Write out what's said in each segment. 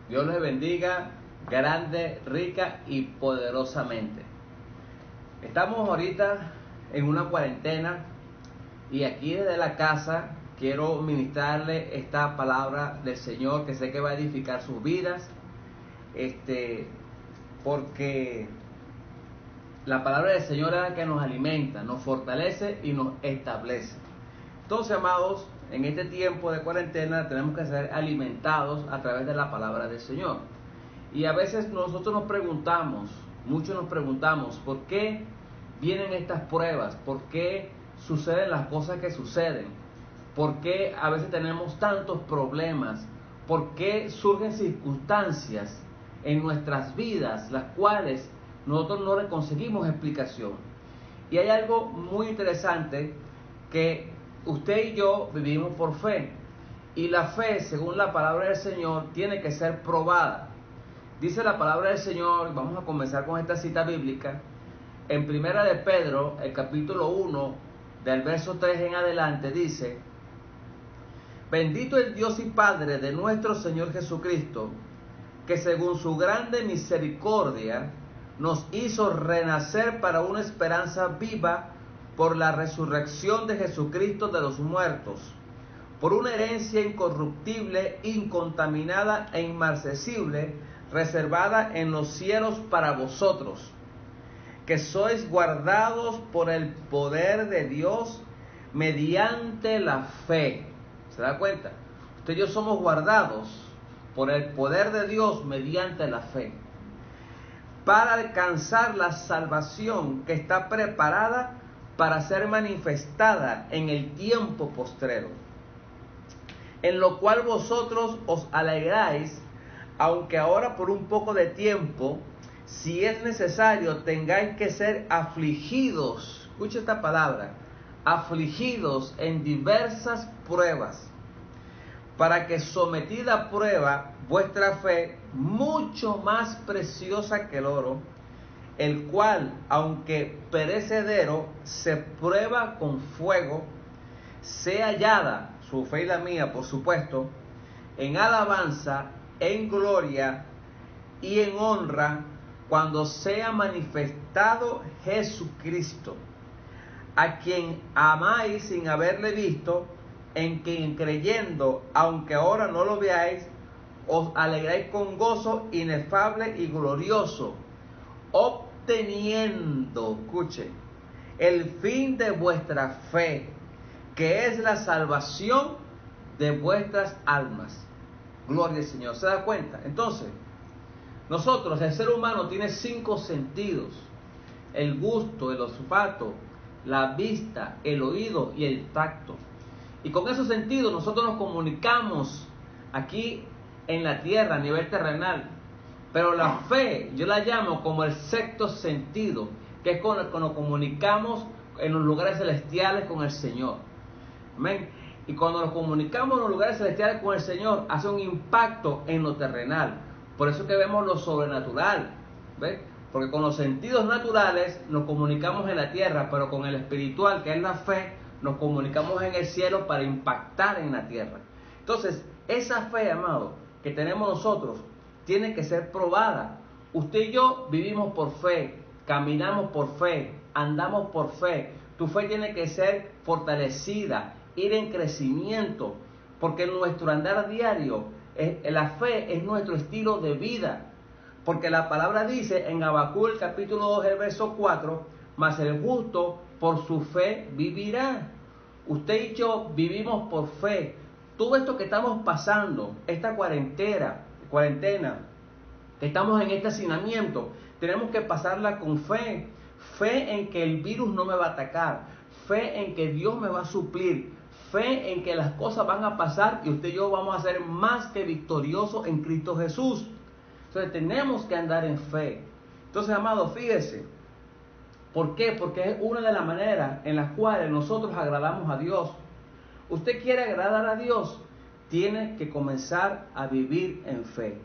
Dios les bendiga grande, rica y poderosamente. Estamos ahorita en una cuarentena y aquí desde la casa quiero ministrarle esta palabra del Señor que sé que va a edificar sus vidas, porque la palabra del Señor es la que nos alimenta, nos fortalece y nos establece. Entonces, amados, en este tiempo de cuarentena tenemos que ser alimentados a través de la palabra del Señor. Y a veces nosotros nos preguntamos, muchos nos preguntamos, ¿por qué vienen estas pruebas? ¿Por qué suceden las cosas que suceden? ¿Por qué a veces tenemos tantos problemas? ¿Por qué surgen circunstancias en nuestras vidas las cuales nosotros no le conseguimos explicación? Y hay algo muy interesante, que usted y yo vivimos por fe, y la fe, según la palabra del Señor, tiene que ser probada. Dice la palabra del Señor, vamos a comenzar con esta cita bíblica, en Primera de Pedro, el capítulo 1, del verso 3 en adelante, dice: bendito el Dios y Padre de nuestro Señor Jesucristo, que según su grande misericordia nos hizo renacer para una esperanza viva por la resurrección de Jesucristo de los muertos, por una herencia incorruptible, incontaminada e inmarcesible, reservada en los cielos para vosotros, que sois guardados por el poder de Dios mediante la fe. ¿Se da cuenta? Usted y yo somos guardados por el poder de Dios mediante la fe, para alcanzar la salvación que está preparada para ser manifestada en el tiempo postrero, en lo cual vosotros os alegráis, aunque ahora por un poco de tiempo, si es necesario, tengáis que ser afligidos. Escucha esta palabra: afligidos en diversas pruebas, para que sometida a prueba vuestra fe, mucho más preciosa que el oro, el cual, aunque perecedero, se prueba con fuego, sea hallada, su fe y la mía por supuesto, en alabanza, en gloria y en honra, cuando sea manifestado Jesucristo, a quien amáis sin haberle visto, en quien creyendo, aunque ahora no lo veáis, os alegráis con gozo inefable y glorioso, obteniendo, escuche, el fin de vuestra fe, que es la salvación de vuestras almas. Gloria al Señor. ¿Se da cuenta? Entonces, nosotros, el ser humano tiene 5 sentidos: el gusto, el olfato, la vista, el oído y el tacto. Y con esos sentidos nosotros nos comunicamos aquí en la tierra a nivel terrenal. Pero la fe, yo la llamo como el sexto sentido, que es cuando nos comunicamos en los lugares celestiales con el Señor. Amén. Y cuando nos comunicamos en los lugares celestiales con el Señor, hace un impacto en lo terrenal. Por eso que vemos lo sobrenatural, ¿ves? Porque con los sentidos naturales nos comunicamos en la tierra, pero con el espiritual, que es la fe, nos comunicamos en el cielo para impactar en la tierra. Entonces, esa fe, amado, que tenemos nosotros, tiene que ser probada. Usted y yo vivimos por fe, caminamos por fe, andamos por fe. Tu fe tiene que ser fortalecida, ir en crecimiento, porque nuestro andar diario, la fe es nuestro estilo de vida. Porque la palabra dice en Habacuc capítulo 2, el verso 4, mas el justo por su fe vivirá. Usted y yo vivimos por fe. Todo esto que estamos pasando, esta cuarentena, que estamos en este hacinamiento, tenemos que pasarla con fe. Fe en que el virus no me va a atacar. Fe en que Dios me va a suplir. Fe en que las cosas van a pasar y usted y yo vamos a ser más que victoriosos en Cristo Jesús. Entonces tenemos que andar en fe. Entonces, amado, fíjese. ¿Por qué? Porque es una de las maneras en las cuales nosotros agradamos a Dios. Usted quiere agradar a Dios, tiene que comenzar a vivir en fe.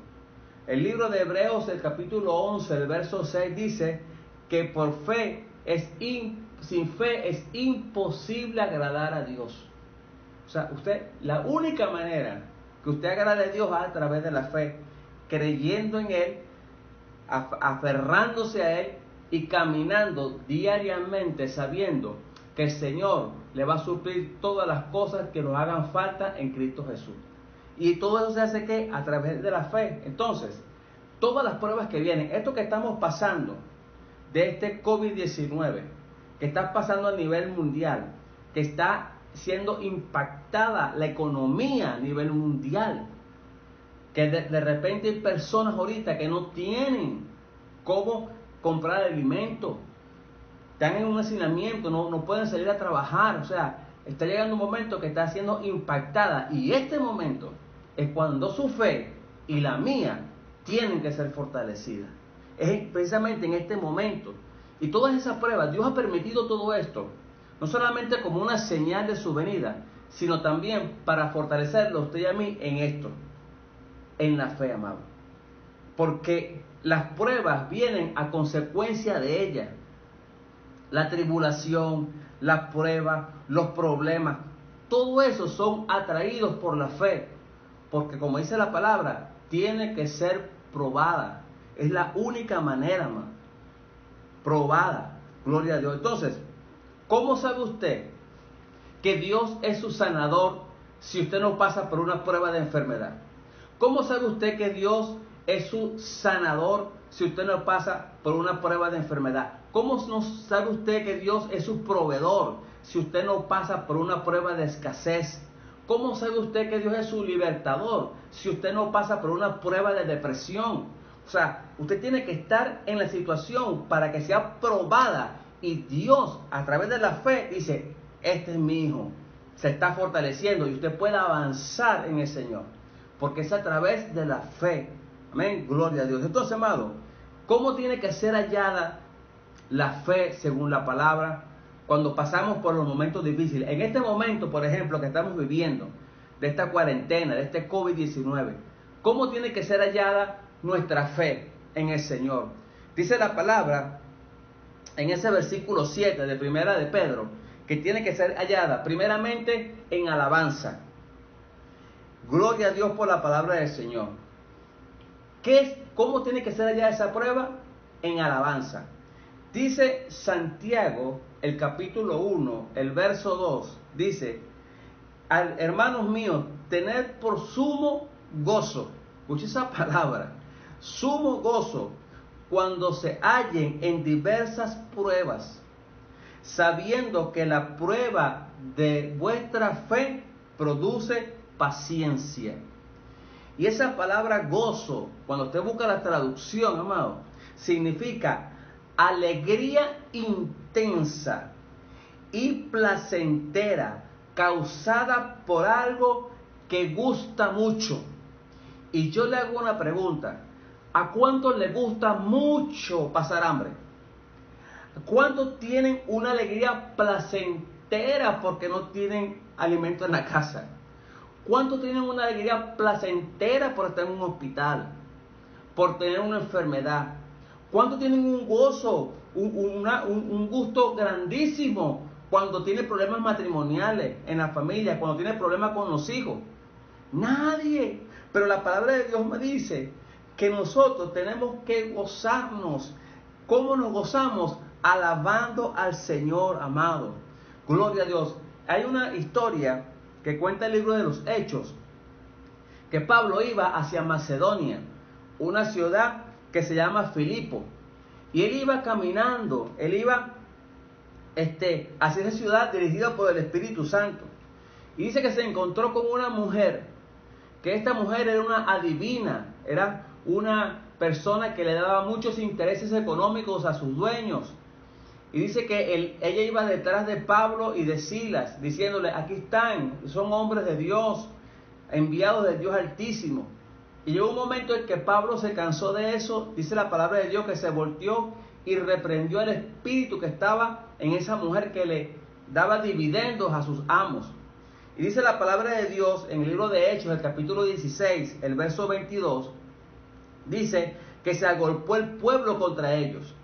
El libro de Hebreos, el capítulo 11, el verso 6 dice que por fe sin fe es imposible agradar a Dios. O sea, la única manera que usted agrade a Dios es a través de la fe. creyendo en Él, aferrándose a Él y caminando diariamente sabiendo que el Señor le va a suplir todas las cosas que nos hagan falta en Cristo Jesús. Y todo eso se hace ¿qué? A través de la fe. Entonces, todas las pruebas que vienen, esto que estamos pasando de este COVID-19, que está pasando a nivel mundial, que está siendo impactada la economía a nivel mundial, que de repente hay personas ahorita que no tienen cómo comprar alimento, están en un hacinamiento, no pueden salir a trabajar, o sea, está llegando un momento que está siendo impactada, y este momento es cuando su fe y la mía tienen que ser fortalecidas. Es precisamente en este momento. Y todas esas pruebas, Dios ha permitido todo esto, no solamente como una señal de su venida, sino también para fortalecerlo a usted y a mí en esto, en la fe, amado. Porque las pruebas vienen a consecuencia de ellas. La tribulación, las pruebas, los problemas, todo eso son atraídos por la fe. Porque como dice la palabra, tiene que ser probada. Es la única manera, amado. Probada. Gloria a Dios. Entonces, ¿cómo sabe usted que Dios es su sanador si usted no pasa por una prueba de enfermedad? ¿Cómo sabe usted que Dios es su sanador si usted no pasa por una prueba de enfermedad? ¿Cómo no sabe usted que Dios es su proveedor si usted no pasa por una prueba de escasez? ¿Cómo sabe usted que Dios es su libertador si usted no pasa por una prueba de depresión? O sea, usted tiene que estar en la situación para que sea probada, y Dios a través de la fe dice, este es mi hijo, se está fortaleciendo y usted puede avanzar en el Señor, porque es a través de la fe. Amén, gloria a Dios. Entonces, amado, ¿cómo tiene que ser hallada la fe según la palabra cuando pasamos por los momentos difíciles? En este momento, por ejemplo, que estamos viviendo, de esta cuarentena, de este COVID-19, ¿cómo tiene que ser hallada nuestra fe en el Señor? Dice la palabra en ese versículo 7 de Primera de Pedro, que tiene que ser hallada primeramente en alabanza. Gloria a Dios por la palabra del Señor. ¿Cómo tiene que ser hallada esa prueba? En alabanza. Dice Santiago, el capítulo 1, el verso 2, dice, hermanos míos, tened por sumo gozo, escuche esa palabra, sumo gozo, cuando se hallen en diversas pruebas, sabiendo que la prueba de vuestra fe produce paciencia. Y esa palabra gozo, cuando usted busca la traducción, amado, significa alegría intensa y placentera, causada por algo que gusta mucho. Y yo le hago una pregunta, ¿a cuántos le gusta mucho pasar hambre? ¿Cuántos tienen una alegría placentera porque no tienen alimento en la casa? ¿Cuántos tienen una alegría placentera por estar en un hospital, por tener una enfermedad? ¿Cuántos tienen un gozo, un gusto grandísimo cuando tiene problemas matrimoniales en la familia, cuando tiene problemas con los hijos? Nadie. Pero la palabra de Dios me dice que nosotros tenemos que gozarnos. ¿Cómo nos gozamos? Alabando al Señor, amado. Gloria a Dios. Hay una historia que cuenta el libro de los Hechos, que Pablo iba hacia Macedonia, una ciudad que se llama Filipo, y él iba caminando, él iba hacia esa ciudad dirigida por el Espíritu Santo, y dice que se encontró con una mujer, que esta mujer era una adivina, era una persona que le daba muchos intereses económicos a sus dueños. Y dice que ella iba detrás de Pablo y de Silas, diciéndole, aquí están, son hombres de Dios, enviados de Dios Altísimo. Y llegó un momento en que Pablo se cansó de eso, dice la palabra de Dios, que se volteó y reprendió al espíritu que estaba en esa mujer que le daba dividendos a sus amos. Y dice la palabra de Dios en el libro de Hechos, el capítulo 16, el verso 22, dice que se agolpó el pueblo contra ellos.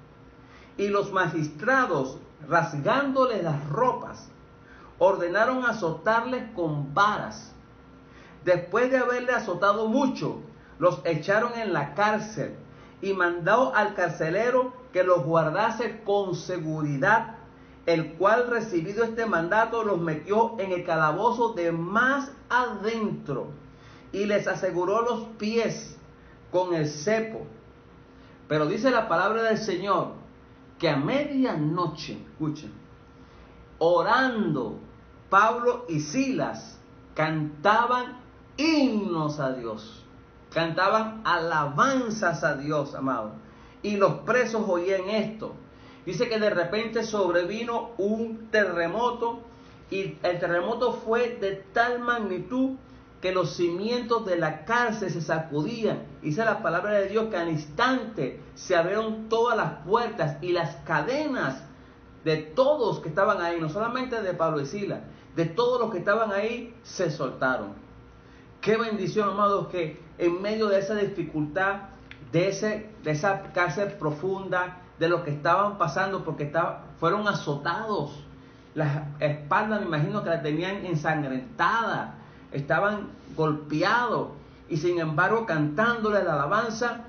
Y los magistrados, rasgándoles las ropas, ordenaron azotarles con varas. Después de haberle azotado mucho, los echaron en la cárcel y mandó al carcelero que los guardase con seguridad, el cual, recibido este mandato, los metió en el calabozo de más adentro y les aseguró los pies con el cepo. Pero dice la palabra del Señor que a medianoche, escuchen, orando, Pablo y Silas cantaban himnos a Dios, cantaban alabanzas a Dios, amado. Y los presos oían esto. Dice que de repente sobrevino un terremoto, y el terremoto fue de tal magnitud que los cimientos de la cárcel se sacudían. Dice la palabra de Dios que al instante se abrieron todas las puertas y las cadenas de todos que estaban ahí, no solamente de Pablo y Silas, de todos los que estaban ahí, se soltaron. Qué bendición, amados, que en medio de esa dificultad, de esa cárcel profunda, de lo que estaban pasando, porque fueron azotados, las espaldas me imagino que la tenían ensangrentada, estaban golpeados, y sin embargo cantándole la alabanza,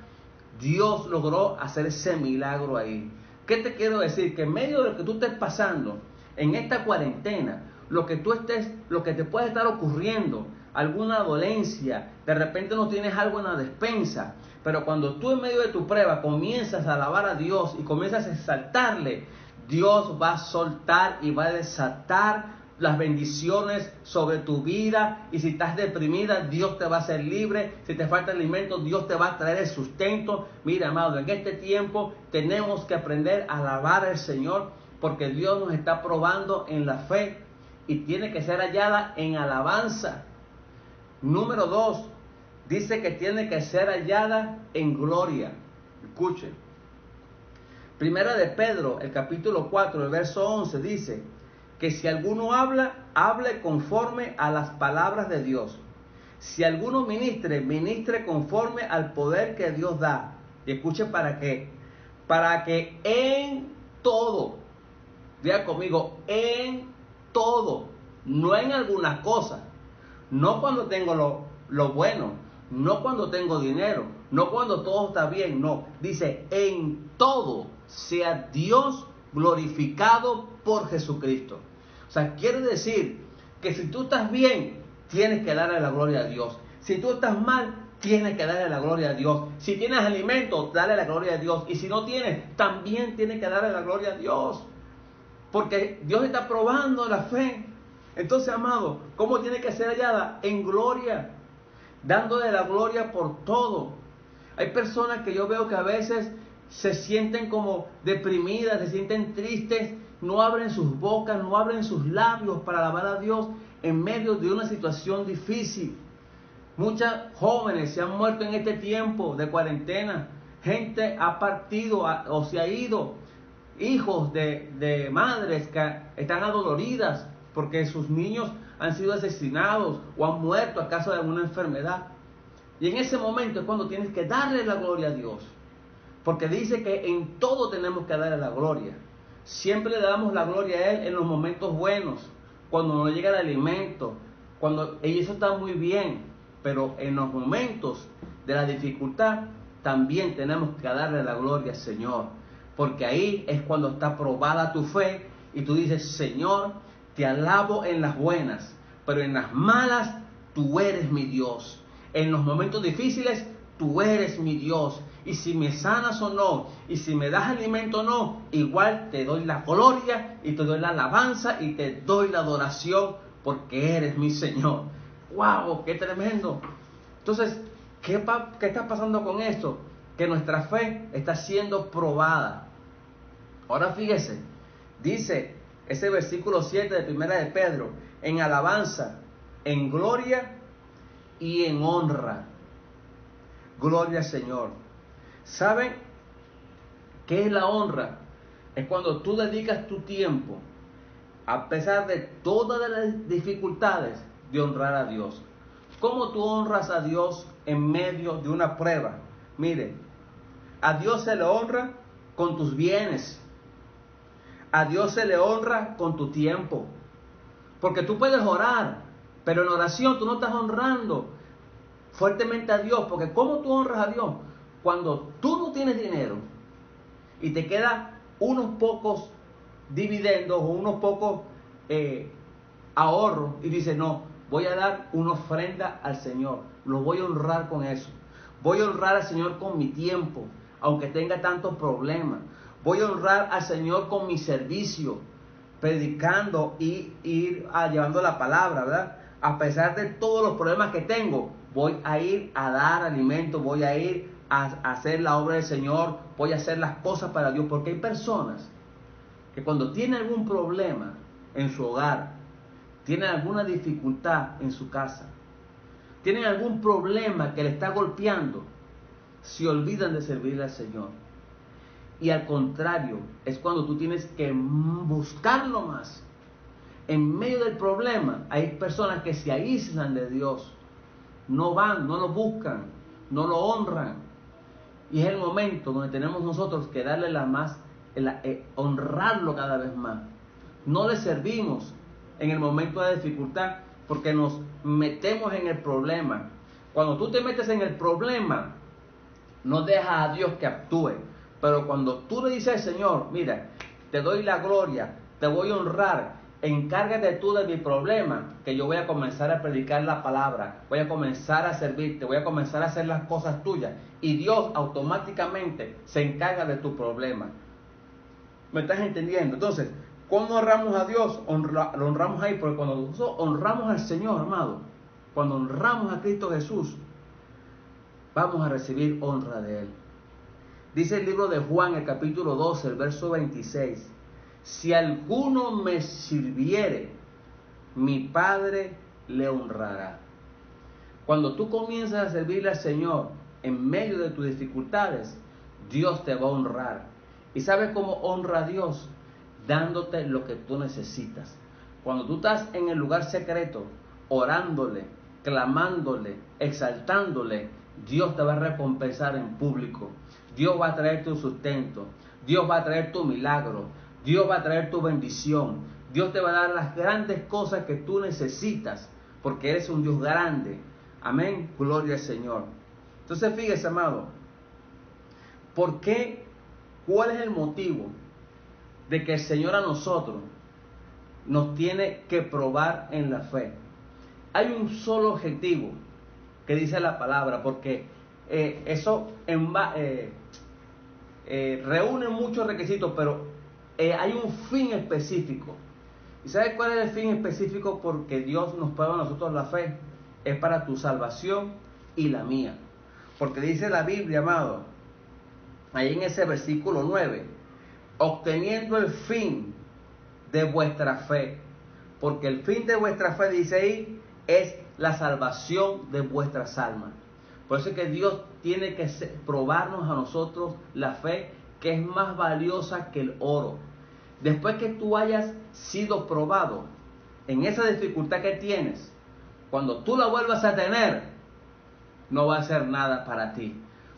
Dios logró hacer ese milagro ahí. ¿Qué te quiero decir? Que en medio de lo que tú estés pasando en esta cuarentena, lo que te puede estar ocurriendo, alguna dolencia, de repente no tienes algo en la despensa, pero cuando tú en medio de tu prueba comienzas a alabar a Dios y comienzas a exaltarle, Dios va a soltar y va a desatar las bendiciones sobre tu vida. Y si estás deprimida, Dios te va a hacer libre. Si te falta alimento, Dios te va a traer el sustento. Mira, amado, en este tiempo tenemos que aprender a alabar al Señor, porque Dios nos está probando en la fe y tiene que ser hallada en alabanza. Número 2, dice que tiene que ser hallada en gloria. Escuchen. Primera de Pedro, el capítulo 4, el verso 11, dice que si alguno habla, hable conforme a las palabras de Dios. Si alguno ministre, ministre conforme al poder que Dios da. Y escuchen, ¿para qué? Para que en todo, diga conmigo, en todo, no en algunas cosas, no cuando tengo lo bueno, no cuando tengo dinero, no cuando todo está bien, no. Dice, en todo sea Dios glorificado por Jesucristo. O sea, quiere decir que si tú estás bien, tienes que darle la gloria a Dios. Si tú estás mal, tienes que darle la gloria a Dios. Si tienes alimento, dale la gloria a Dios. Y si no tienes, también tienes que darle la gloria a Dios. Porque Dios está probando la fe. Entonces, amado, ¿cómo tiene que ser hallada? En gloria, dándole la gloria por todo. Hay personas que yo veo que a veces se sienten como deprimidas, se sienten tristes, no abren sus bocas, no abren sus labios para alabar a Dios en medio de una situación difícil. Muchas jóvenes se han muerto en este tiempo de cuarentena. Gente ha partido o se ha ido. Hijos de madres que están adoloridas porque sus niños han sido asesinados o han muerto a causa de alguna enfermedad. Y en ese momento es cuando tienes que darle la gloria a Dios. Porque dice que en todo tenemos que darle la gloria. Siempre le damos la gloria a Él en los momentos buenos, cuando no llega el alimento, y eso está muy bien, pero en los momentos de la dificultad también tenemos que darle la gloria al Señor, porque ahí es cuando está probada tu fe y tú dices, Señor, te alabo en las buenas, pero en las malas tú eres mi Dios. En los momentos difíciles tú eres mi Dios. Y si me sanas o no, y si me das alimento o no, igual te doy la gloria y te doy la alabanza y te doy la adoración, porque eres mi Señor. ¡Wow! ¡Qué tremendo! Entonces, ¿qué está pasando con esto? Que nuestra fe está siendo probada. Ahora fíjese, dice ese versículo 7 de 1 de Pedro, en alabanza, en gloria y en honra. Gloria al Señor. ¿Saben qué es la honra? Es cuando tú dedicas tu tiempo, a pesar de todas las dificultades, de honrar a Dios. ¿Cómo tú honras a Dios en medio de una prueba? Mire, a Dios se le honra con tus bienes. A Dios se le honra con tu tiempo. Porque tú puedes orar, pero en oración tú no estás honrando. fuertemente a Dios, porque ¿cómo tú honras a Dios? Cuando tú no tienes dinero y te quedan unos pocos dividendos o unos pocos ahorros y dices, no, voy a dar una ofrenda al Señor, lo voy a honrar con eso. Voy a honrar al Señor con mi tiempo, aunque tenga tantos problemas. Voy a honrar al Señor con mi servicio, predicando y ir llevando la palabra, ¿verdad? A pesar de todos los problemas que tengo, voy a ir a dar alimento, voy a ir a hacer la obra del Señor, voy a hacer las cosas para Dios, porque hay personas que cuando tienen algún problema en su hogar, tienen alguna dificultad en su casa, tienen algún problema que le está golpeando, se olvidan de servirle al Señor. Y al contrario, es cuando tú tienes que buscarlo más. En medio del problema, hay personas que se aíslan de Dios, no van, no lo buscan, no lo honran. Y es el momento donde tenemos nosotros que darle honrarlo cada vez más. No le servimos en el momento de dificultad porque nos metemos en el problema. Cuando tú te metes en el problema, no dejas a Dios que actúe. Pero cuando tú le dices al Señor, mira, te doy la gloria, te voy a honrar, encárgate tú de mi problema, que yo voy a comenzar a predicar la palabra, voy a comenzar a servirte, voy a comenzar a hacer las cosas tuyas, y Dios automáticamente se encarga de tu problema. ¿Me estás entendiendo? Entonces, ¿cómo honramos a Dios? Lo honramos ahí, porque cuando nosotros honramos al Señor, amado, cuando honramos a Cristo Jesús, vamos a recibir honra de Él. Dice el libro de Juan, el capítulo 12, el verso 26. Si alguno me sirviere, mi Padre le honrará. Cuando tú comienzas a servirle al Señor en medio de tus dificultades, Dios te va a honrar. ¿Y sabes cómo honra a Dios? Dándote lo que tú necesitas. Cuando tú estás en el lugar secreto, orándole, clamándole, exaltándole, Dios te va a recompensar en público. Dios va a traer tu sustento. Dios va a traer tu milagro. Dios va a traer tu bendición. Dios te va a dar las grandes cosas que tú necesitas, porque eres un Dios grande. Amén. Gloria al Señor. Entonces fíjese, amado, ¿por qué? ¿Cuál es el motivo de que el Señor a nosotros nos tiene que probar en la fe? Hay un solo objetivo que dice la palabra, porque eso reúne muchos requisitos, pero hay un fin específico. ¿Y sabes cuál es el fin específico? Porque Dios nos prueba a nosotros la fe. Es para tu salvación y la mía. Porque dice la Biblia, amado, ahí en ese versículo 9, obteniendo el fin de vuestra fe. Porque el fin de vuestra fe, dice ahí, es la salvación de vuestras almas. Por eso es que Dios tiene que probarnos a nosotros la fe, que es más valiosa que el oro. Después que tú hayas sido probado en esa dificultad que tienes, cuando tú la vuelvas a tener, no va a ser nada para ti,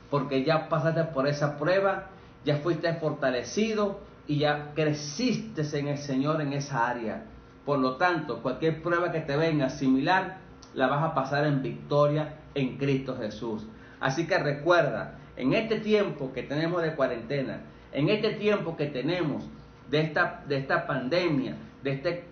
porque ya pasaste por esa prueba, ya fuiste fortalecido y ya creciste en el Señor en esa área. Por lo tanto, cualquier prueba que te venga similar, la vas a pasar en victoria en Cristo Jesús. Así que recuerda, en este tiempo que tenemos de cuarentena, en este tiempo que tenemos de esta pandemia, de este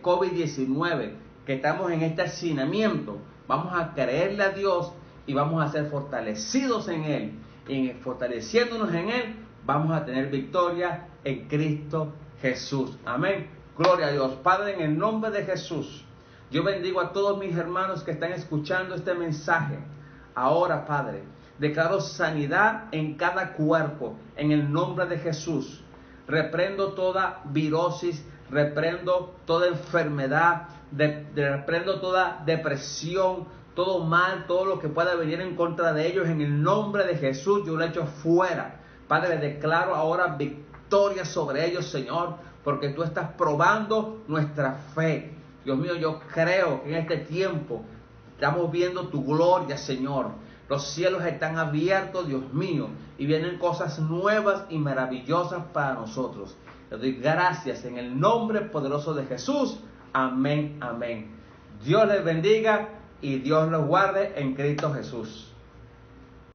COVID-19, que estamos en este hacinamiento, vamos a creerle a Dios y vamos a ser fortalecidos en Él. Y fortaleciéndonos en Él, vamos a tener victoria en Cristo Jesús. Amén. Gloria a Dios. Padre, en el nombre de Jesús, yo bendigo a todos mis hermanos que están escuchando este mensaje. Ahora, Padre, declaro sanidad en cada cuerpo, en el nombre de Jesús. Reprendo toda virosis, reprendo toda enfermedad, reprendo toda depresión, todo mal, todo lo que pueda venir en contra de ellos. En el nombre de Jesús yo lo echo fuera. Padre, declaro ahora victoria sobre ellos, Señor, porque tú estás probando nuestra fe. Dios mío, yo creo que en este tiempo estamos viendo tu gloria, Señor. Los cielos están abiertos, Dios mío, y vienen cosas nuevas y maravillosas para nosotros. Te doy gracias en el nombre poderoso de Jesús. Amén, amén. Dios les bendiga y Dios los guarde en Cristo Jesús.